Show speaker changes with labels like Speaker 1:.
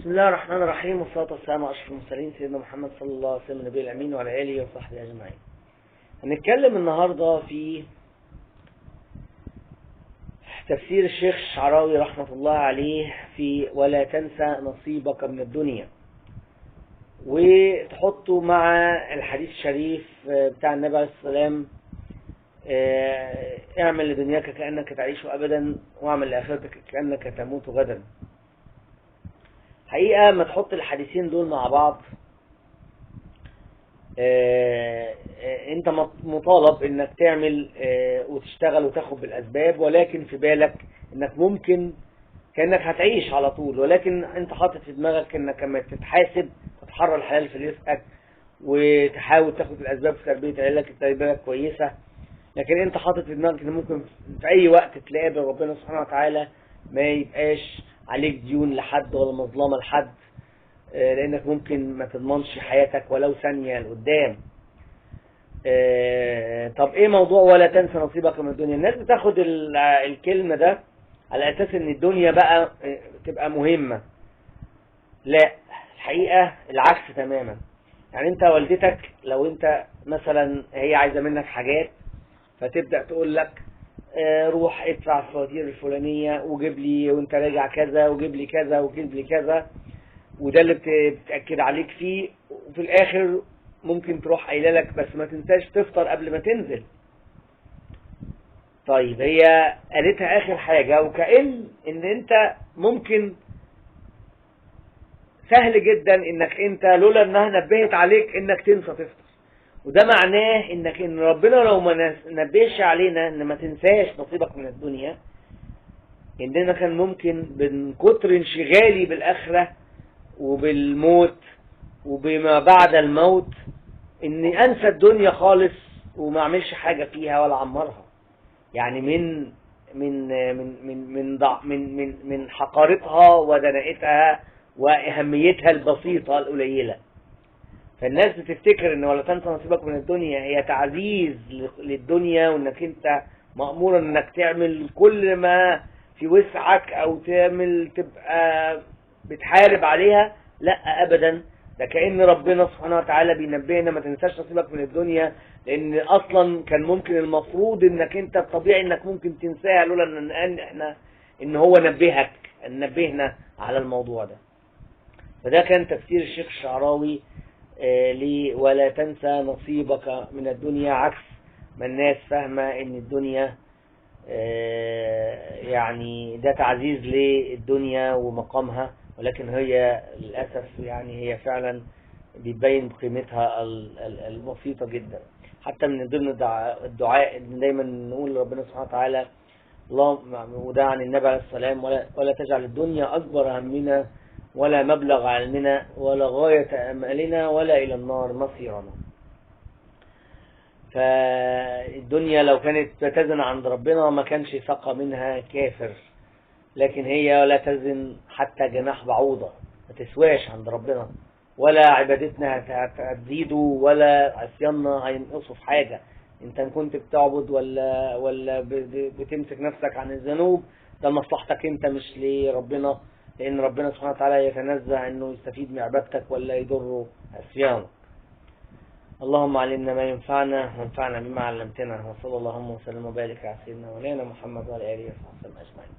Speaker 1: بسم الله الرحمن الرحيم، والصلاة والسلام على أشرف المرسلين سيدنا محمد صلى الله عليه وسلم النبي الأمين وعلى آله وصحبه أجمعين. هنتكلم النهاردة في تفسير الشيخ الشعراوي رحمة الله عليه في ولا تنسى نصيبك من الدنيا، وتحطه مع الحديث الشريف بتاع النبي عليه الصلاة والسلام: اعمل لدنياك كأنك تعيش أبدا، واعمل لآخرتك كأنك تموت غدا. حقيقة ما تحط الحديثين دول مع بعض، انت مطالب انك تعمل وتشتغل وتاخد بالاسباب، ولكن في بالك انك ممكن كأنك هتعيش على طول، ولكن انت حاطط في دماغك انك لما تتحاسب تتحرى الحلال في رزقك وتحاول تاخد الاسباب في تربية عيالك التربية كويسة. لكن انت حاطط في دماغك ان ممكن في اي وقت تلاقي ربنا سبحانه وتعالى، ما يبقاش عليك ديون لحد ولا مظلمة لحد، لانك ممكن ما تضمنش حياتك ولو ثانية لقدام. طب ايه موضوع ولا تنسى نصيبك من الدنيا؟ الناس بتاخد الكلمة ده على اساس ان الدنيا بقى تبقى مهمة. لا، الحقيقة العكس تماما. يعني انت والدتك لو انت مثلا هي عايزة منك حاجات، فتبدأ تقول لك روح ادفع الفواتير الفلانية وجيب لي وانت راجع كذا، وجيب لي كذا وجيب لي كذا، وده اللي بتأكد عليك فيه. وفي الاخر ممكن تروح قايله لك بس ما تنساش تفطر قبل ما تنزل. طيب هي قالتها اخر حاجة، وكأن ان انت ممكن سهل جدا انك انت لولا انها نبهت عليك انك تنسى تفطر. وده معناه ان ربنا لو ما نبهش علينا ان ما تنساش نصيبك من الدنيا، اننا كان ممكن من كتر انشغالي بالاخره وبالموت وبما بعد الموت اني انسى الدنيا خالص وما اعملش حاجه فيها ولا اعمرها. يعني من من من من من من من, من حقارتها ودناءتها واهميتها البسيطه القليله. فالناس بتفتكر ان ولا تنسى نصيبك من الدنيا هي تعزيز للدنيا، وانك انت مأمور انك تعمل كل ما في وسعك او تبقى بتحارب عليها. لا ابدا، ده كأن ربنا سبحانه وتعالى بينبهنا ما تنساش نصيبك من الدنيا، لان اصلا كان ممكن المفروض انك انت الطبيعي انك ممكن تنساها لولا ان هو نبهنا على الموضوع ده. فده كان تفسير الشيخ الشعراوي لي ولا تنسى نصيبك من الدنيا، عكس ما الناس فاهمة ان الدنيا يعني ده تعزيز للدنيا ومقامها، ولكن هي للأسف يعني هي فعلا بيبين قيمتها البسيطة جدا. حتى من ضمن الدعاء دايما نقول ربنا سبحانه وتعالى اللهم، وده عن النبي عليه السلام: ولا تجعل الدنيا أكبر همنا ولا مبلغ علمنا ولا غاية أمالنا ولا إلى النار مصيرنا. فالدنيا لو كانت تزن عند ربنا ما كانش سقى منها كافر، لكن هي لا تزن حتى جناح بعوضة، ما تسواش عند ربنا، ولا عبادتنا هتزيده ولا عصياننا هينقصوا في حاجة. انت كنت بتعبد ولا بتمسك نفسك عن الذنوب، ده مصلحتك انت مش لربنا، لان ربنا سبحانه وتعالى يتنزه انه يستفيد من عبادتك ولا يضر عصيانك. اللهم علمنا ما ينفعنا وانفعنا بما علمتنا، وصلى اللهم وسلم وبارك على سيدنا مولانا محمد وعلى اله وصحبه اجمعين.